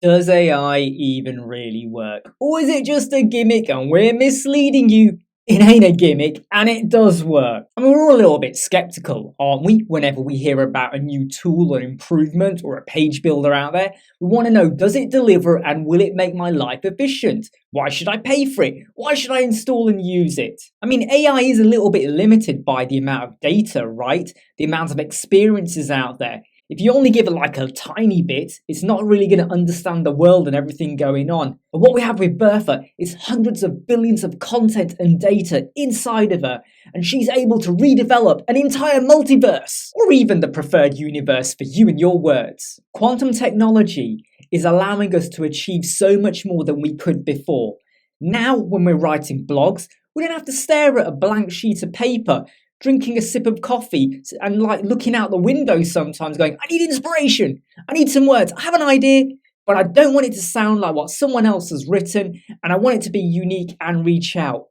Does AI even really work? Or is it just a gimmick and we're misleading you? It ain't a gimmick and it does work. I mean, we're all a little bit skeptical, aren't we? Whenever we hear about a new tool or improvement or a page builder out there, we want to know, does it deliver and will it make my life efficient? Why should I pay for it? Why should I install and use it? I mean, AI is a little bit limited by the amount of data, right? The amount of experiences out there. If you only give it like a tiny bit, it's not really going to understand the world and everything going on. But what we have with Bertha is hundreds of billions of content and data inside of her, and she's able to redevelop an entire multiverse, or even the preferred universe for you and your words. Quantum technology is allowing us to achieve so much more than we could before. Now, when we're writing blogs, we don't have to stare at a blank sheet of paper, drinking a sip of coffee and like looking out the window sometimes going, I need inspiration, I need some words, I have an idea, but I don't want it to sound like what someone else has written and I want it to be unique and reach out.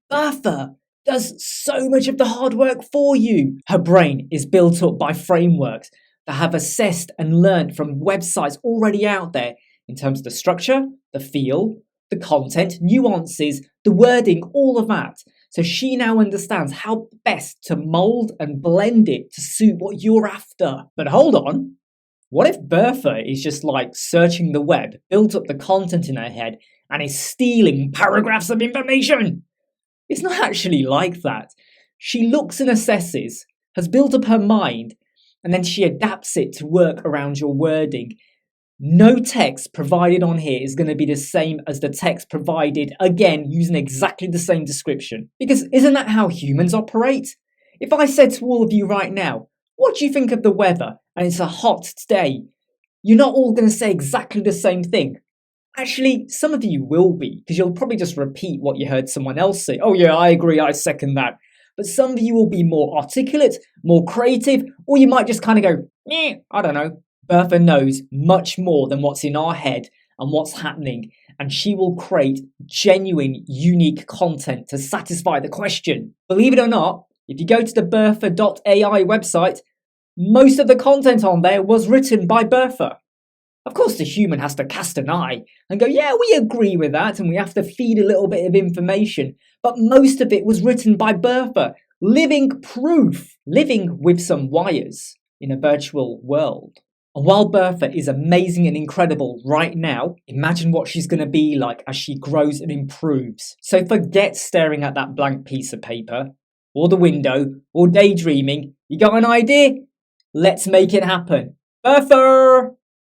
Bertha does so much of the hard work for you. Her brain is built up by frameworks that have assessed and learned from websites already out there in terms of the structure, the feel, the content, nuances, the wording, all of that. So she now understands how best to mold and blend it to suit what you're after. But hold on, what if Bertha is just like searching the web, built up the content in her head, and is stealing paragraphs of information? It's not actually like that. She looks and assesses, has built up her mind, and then she adapts it to work around your wording. No text provided on here is going to be the same as the text provided, again, using exactly the same description. Because isn't that how humans operate? If I said to all of you right now, what do you think of the weather? And it's a hot day. You're not all going to say exactly the same thing. Actually, some of you will be, because you'll probably just repeat what you heard someone else say. Oh yeah, I agree, I second that. But some of you will be more articulate, more creative, or you might just kind of go, I don't know. Bertha knows much more than what's in our head and what's happening, and she will create genuine, unique content to satisfy the question. Believe it or not, if you go to the Bertha.AI website, most of the content on there was written by Bertha. Of course, the human has to cast an eye and go, yeah, we agree with that, and we have to feed a little bit of information. But most of it was written by Bertha, living proof, living with some wires in a virtual world. And while Bertha is amazing and incredible right now, imagine what she's going to be like as she grows and improves. So forget staring at that blank piece of paper, or the window, or daydreaming. You got an idea? Let's make it happen. Bertha!